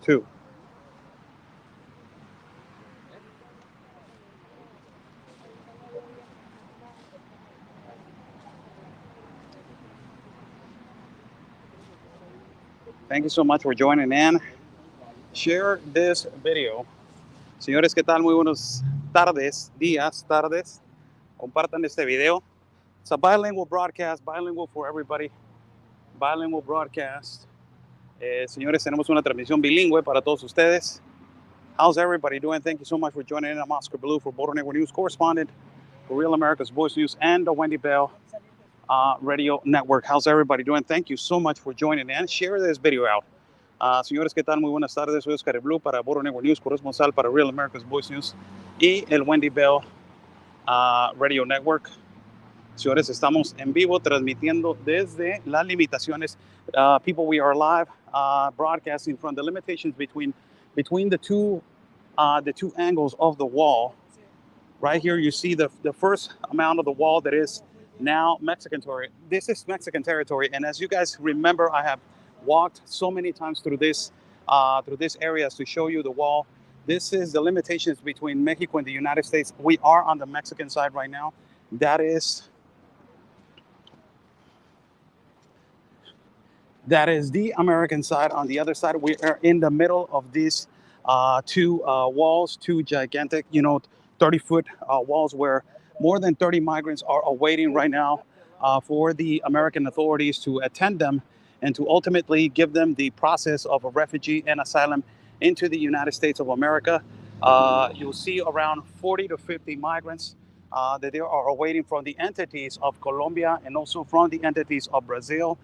Two. Thank you so much for joining in. Share this video. Señores, ¿qué tal? Muy buenas tardes, días, tardes. Compartan este video. It's a bilingual broadcast, bilingual for everybody. Bilingual broadcast. Señores, tenemos una transmisión bilingüe para todos ustedes. How's everybody doing? Thank you so much for joining in. I'm Oscar Blue for Border Network News correspondent for Real America's Voice News and the Wendy Bell Radio Network. How's everybody doing? Thank you so much for joining in. Share this video out. Señores, ¿qué tal? Muy buenas tardes. Soy Oscar Blue para Border Network News, corresponsal para Real America's Voice News y el Wendy Bell Radio Network. Señores, estamos en vivo transmitiendo desde las limitaciones. People, we are live broadcasting from the limitations between the two angles of the wall. Right here, you see the first amount of the wall that is now Mexican territory. This is Mexican territory, and as you guys remember, I have walked so many times through this areas to show you the wall. This is the limitations between Mexico and the United States. We are on the Mexican side right now. That is the American side. On the other side, we are in the middle of these two walls, two gigantic, 30-foot walls where more than 30 migrants are awaiting right now for the American authorities to attend them and to ultimately give them the process of a refugee and asylum into the United States of America. You'll see around 40 to 50 migrants that they are awaiting from the entities of Colombia and also from the entities of Brazil.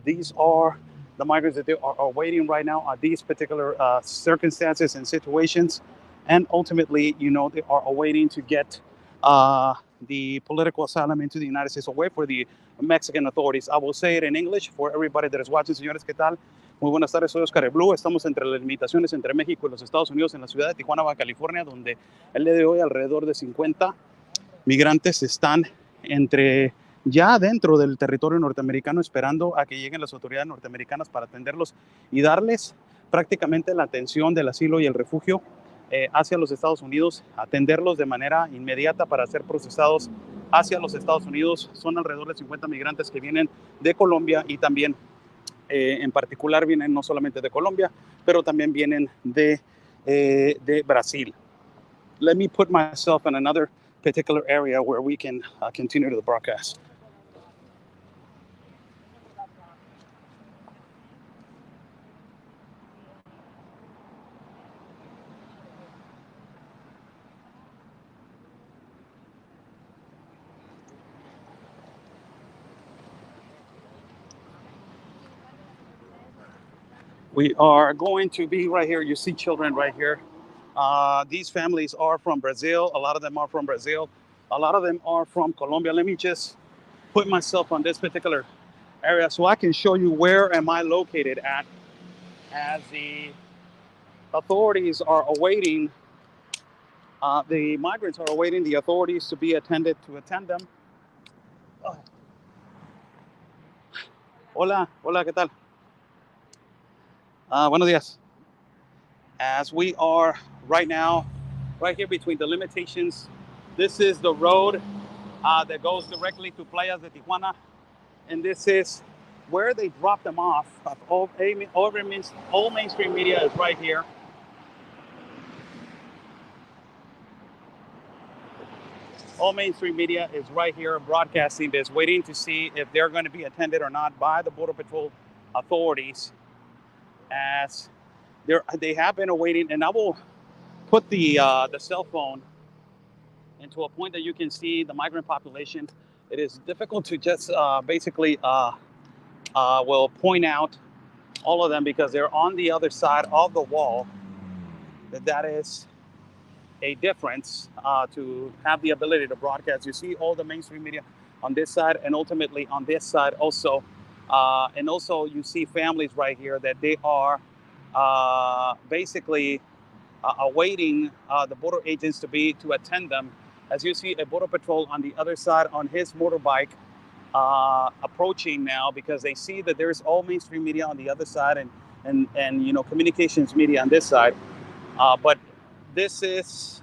These are the migrants that they are awaiting right now at these particular circumstances and situations. And ultimately, they are awaiting to get the political asylum into the United States away for the Mexican authorities. I will say it in English for everybody that is watching. Señores, ¿qué tal? Muy buenas tardes, soy Oscar Blue. Estamos entre las limitaciones entre México y los Estados Unidos en la ciudad de Tijuana, Baja California, donde el día de hoy alrededor de 50 migrantes están ya dentro del territorio norteamericano esperando a que lleguen las autoridades norteamericanas para atenderlos y darles prácticamente la atención del asilo y el refugio hacia los Estados Unidos, atenderlos de manera inmediata para ser procesados hacia los Estados Unidos. Son alrededor de 50 migrantes que vienen de Colombia y también en particular vienen no solamente de Colombia, pero también vienen de Brasil. Let me put myself in another particular area where we can continue the broadcast. We are going to be right here. You see children right here. These families are from Brazil. A lot of them are from Brazil. A lot of them are from Colombia. Let me just put myself on this particular area so I can show you where am I located at as the authorities are awaiting, the migrants are awaiting the authorities to attend them. Oh. Hola, ¿qué tal? Buenos días. As we are right now, right here between the limitations, this is the road that goes directly to Playas de Tijuana, and this is where they drop them off. All mainstream media is right here. All mainstream media is right here broadcasting this, waiting to see if they're going to be attended or not by the Border Patrol authorities, as they have been awaiting. And I will put the cell phone into a point that you can see the migrant population. It is difficult to just basically will point out all of them because they're on the other side of the wall. That is a difference to have the ability to broadcast. You see all the mainstream media on this side and ultimately on this side also. And also you see families right here that they are basically awaiting the border agents to attend them as you see a border patrol on the other side on his motorbike approaching now, because they see that there's all mainstream media on the other side and you know, communications media on this side. But this is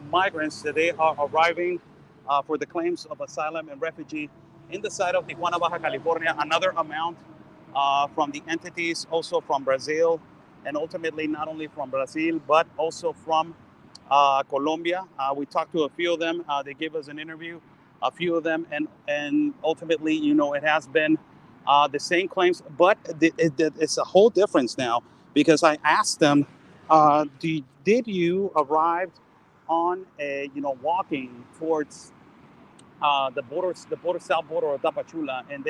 migrants that they are arriving for the claims of asylum and refugee in the side of Tijuana, Baja California. Another amount from the entities, also from Brazil, and ultimately not only from Brazil, but also from Colombia. We talked to a few of them. They gave us an interview, a few of them, and ultimately, you know, it has been the same claims, but it's a whole difference now, because I asked them, did you arrive on a, you know, walking towards the border south border of Tapachula, and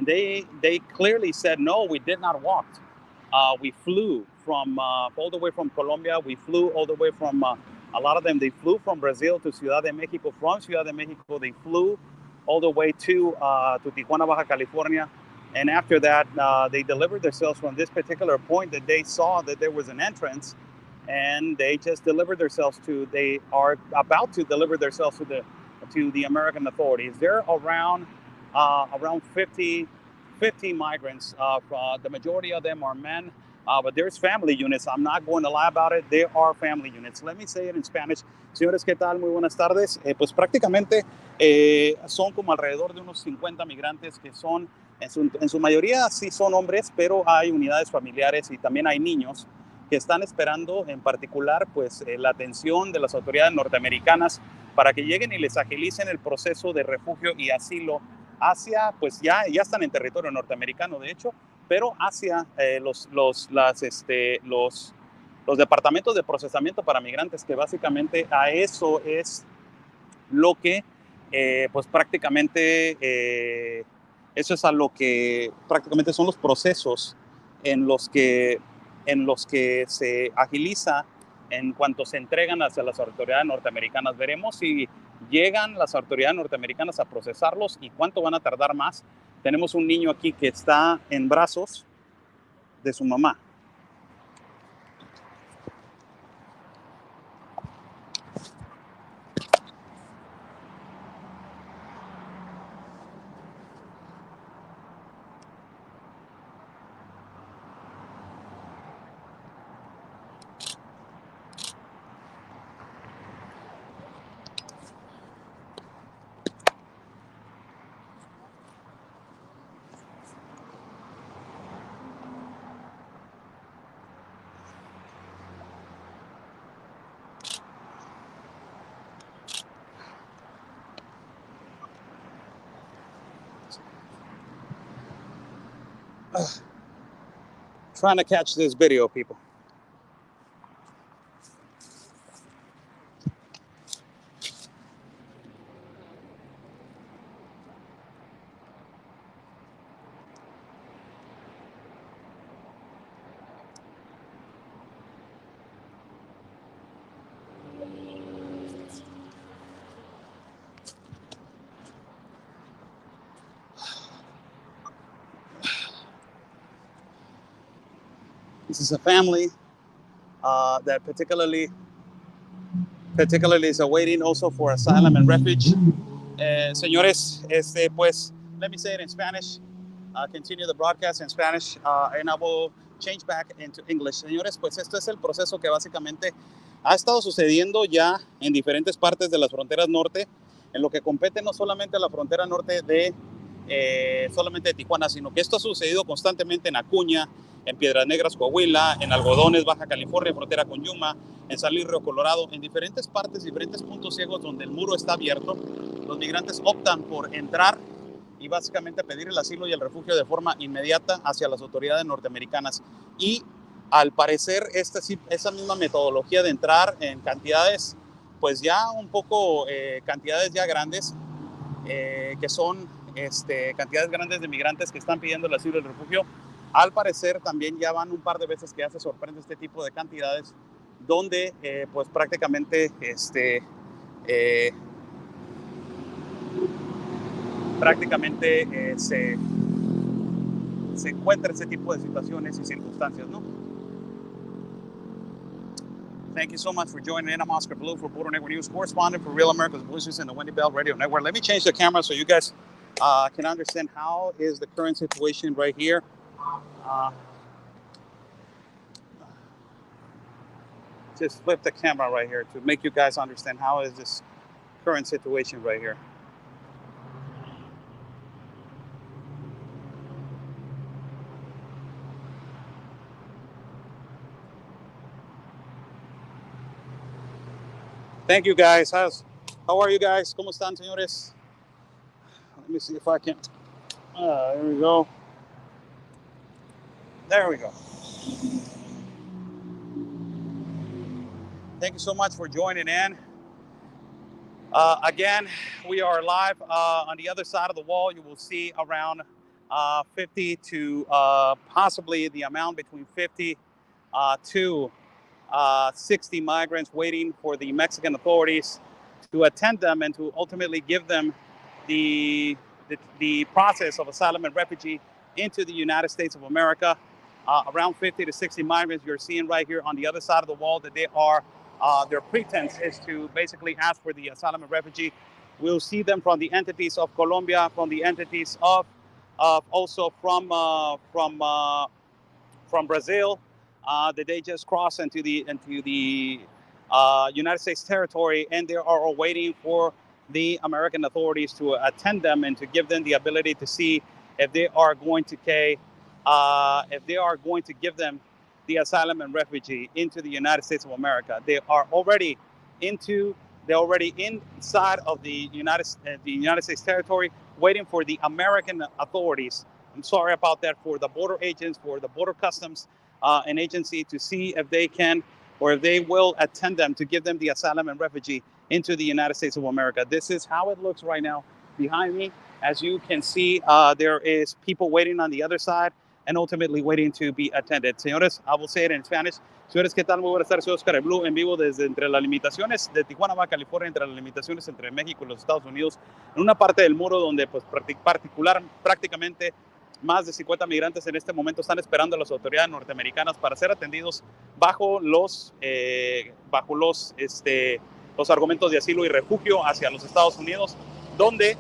they clearly said no, we did not walk. We flew from all the way from Colombia. We flew all the way from a lot of them. They flew from Brazil to Ciudad de Mexico. From Ciudad de Mexico, they flew all the way to Tijuana, Baja California. And after that, they delivered themselves from this particular point that they saw that there was an entrance, and they just delivered themselves to. They are about to deliver themselves to the American authorities. They're around 50 migrants. The majority of them are men, but there's family units. I'm not going to lie about it. There are family units. Let me say it in Spanish. Señores, ¿qué tal? Muy buenas tardes. Pues prácticamente son como alrededor de unos 50 migrantes que son, en su mayoría sí son hombres, pero hay unidades familiares y también hay niños que están esperando en particular pues la atención de las autoridades norteamericanas para que lleguen y les agilicen el proceso de refugio y asilo hacia, pues ya están en territorio norteamericano de hecho, pero hacia los departamentos de procesamiento para migrantes, que básicamente a eso es lo que pues prácticamente eso es a lo que prácticamente son los procesos en los que se agiliza en cuanto se entregan hacia las autoridades norteamericanas. Veremos si llegan las autoridades norteamericanas a procesarlos y cuánto van a tardar más. Tenemos un niño aquí que está en brazos de su mamá. Trying to catch this video, people. This is a family that particularly is awaiting also for asylum and refuge. Señores, pues, let me say it in Spanish. Continue the broadcast in Spanish, and I will change back into English. Señores, pues esto es el proceso que básicamente ha estado sucediendo ya en diferentes partes de las fronteras norte, en lo que compete no solamente a la frontera norte de solamente de Tijuana, sino que esto ha sucedido constantemente en Acuña, en Piedras Negras, Coahuila, en Algodones, Baja California, frontera con Yuma, en San Luis Río Colorado, en diferentes partes, diferentes puntos ciegos donde el muro está abierto. Los migrantes optan por entrar y básicamente pedir el asilo y el refugio de forma inmediata hacia las autoridades norteamericanas. Y al parecer esa misma metodología de entrar en cantidades, pues ya un poco, cantidades ya grandes, que son cantidades grandes de migrantes que están pidiendo el asilo y el refugio, al parecer también ya van un par de veces que ya se sorprende este tipo de cantidades, donde pues prácticamente se encuentra ese tipo de situaciones y circunstancias, ¿no? Thank you so much for joining in. I'm Oscar Blue for Border Network News, correspondent for Real America's Voices and the Wendy Bell Radio Network. Let me change the camera so you guys can understand how is the current situation right here. Just flip the camera right here to make you guys understand how is this current situation right here. Thank you guys. How are you guys? ¿Cómo están, señores? Let me see if I can. There we go. There we go. Thank you so much for joining in. Again, we are live on the other side of the wall. You will see around 50 to possibly the amount between 50 to 60 migrants waiting for the Mexican authorities to attend them and to ultimately give them the process of asylum and refugee into the United States of America. Around 50 to 60 migrants you're seeing right here on the other side of the wall that they are, their pretense is to basically ask for the asylum and refugee. We'll see them from the entities of Colombia, from the entities of also from Brazil, that they just crossed into the United States territory, and they are waiting for the American authorities to attend them and to give them the ability to see if they are going to give them the asylum and refugee into the United States of America. They are already inside of the United States territory, waiting for the American authorities. I'm sorry about that, for the border agents, for the border customs and agency, to see if they can or if they will attend them to give them the asylum and refugee into the United States of America. This is how it looks right now behind me. As you can see, there is people waiting on the other side and ultimately waiting to be attended. Señores, I will say it in Spanish. Señores, ¿qué tal? Muy buenas tardes. Soy Oscar Blue, en vivo desde entre las limitaciones de Tijuana, Baja California, entre las limitaciones entre México y los Estados Unidos, en una parte del muro donde pues prácticamente más de 50 migrantes en este momento están esperando a las autoridades norteamericanas para ser atendidos bajo los argumentos de asilo y refugio hacia los Estados Unidos, donde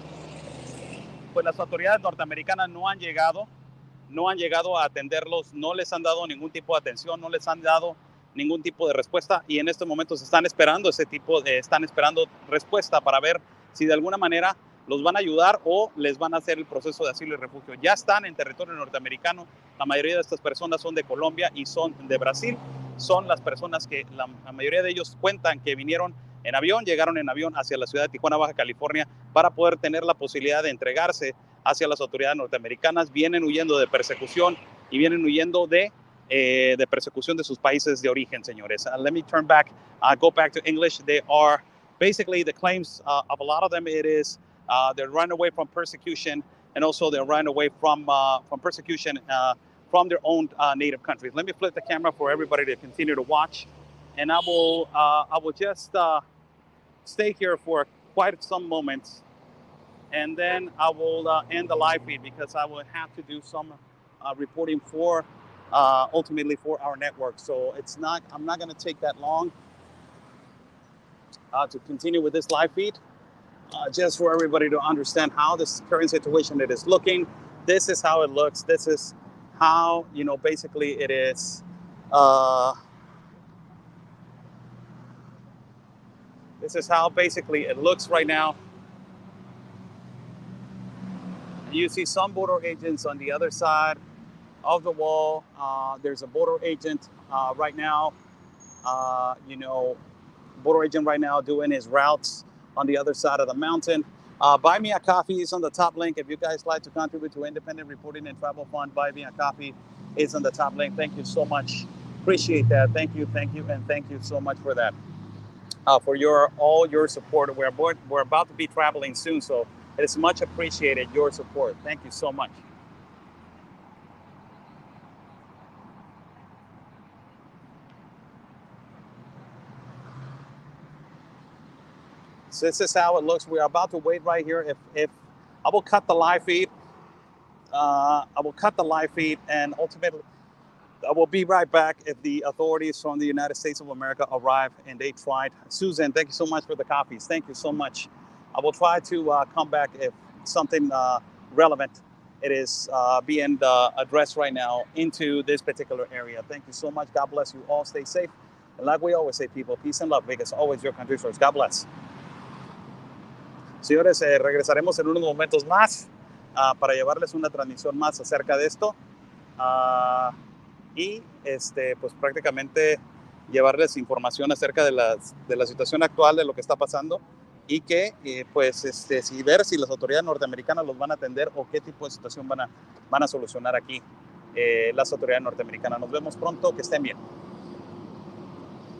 pues las autoridades norteamericanas no han llegado a atenderlos, no les han dado ningún tipo de atención, no les han dado ningún tipo de respuesta, y en estos momentos están esperando respuesta para ver si de alguna manera los van a ayudar o les van a hacer el proceso de asilo y refugio. Ya están en territorio norteamericano. La mayoría de estas personas son de Colombia y son de Brasil. Son las personas que la mayoría de ellos cuentan que llegaron en avión hacia la ciudad de Tijuana, Baja California, para poder tener la posibilidad de entregarse hacia las autoridades norteamericanas. Vienen huyendo de persecución y vienen huyendo de persecución de sus países de origen, señores. Let me go back to English. They are basically the claims of a lot of them. It is they're running away from persecution, and also they're running away from persecution from their own native countries. Let me flip the camera for everybody to continue to watch, and I will just stay here for quite some moments, and then I will end the live feed because I will have to do some reporting for ultimately for our network. So I'm not going to take that long to continue with this live feed. Just for everybody to understand how this current situation it is looking. This is how it looks. This is how, basically it is. This is how basically it looks right now. You see some border agents on the other side of the wall. There's a border agent right now, border agent right now doing his routes on the other side of the mountain. Buy Me a Coffee is on the top link. If you guys like to contribute to Independent Reporting and Travel Fund, Buy Me a Coffee is on the top link. Thank you so much. Appreciate that. Thank you, and thank you so much for that. For all your support. We're about to be traveling soon, so it is much appreciated, your support. Thank you so much. So this is how it looks. We are about to wait right here. If I will cut the live feed, and ultimately I will be right back if the authorities from the United States of America arrive and they tried. Susan, thank you so much for the copies. Thank you so much. I will try to come back if something relevant it is being addressed right now into this particular area. Thank you so much. God bless you all. Stay safe. And like we always say, people, peace and love, because always your country first. God bless. Señores, regresaremos en unos momentos más para llevarles una transmisión más acerca de esto. Y pues prácticamente llevarles información acerca de la situación actual, de lo que está pasando y que pues si ver si las autoridades norteamericanas los van a atender o qué tipo de situación van a solucionar aquí las autoridades norteamericanas. Nos vemos pronto, que estén bien.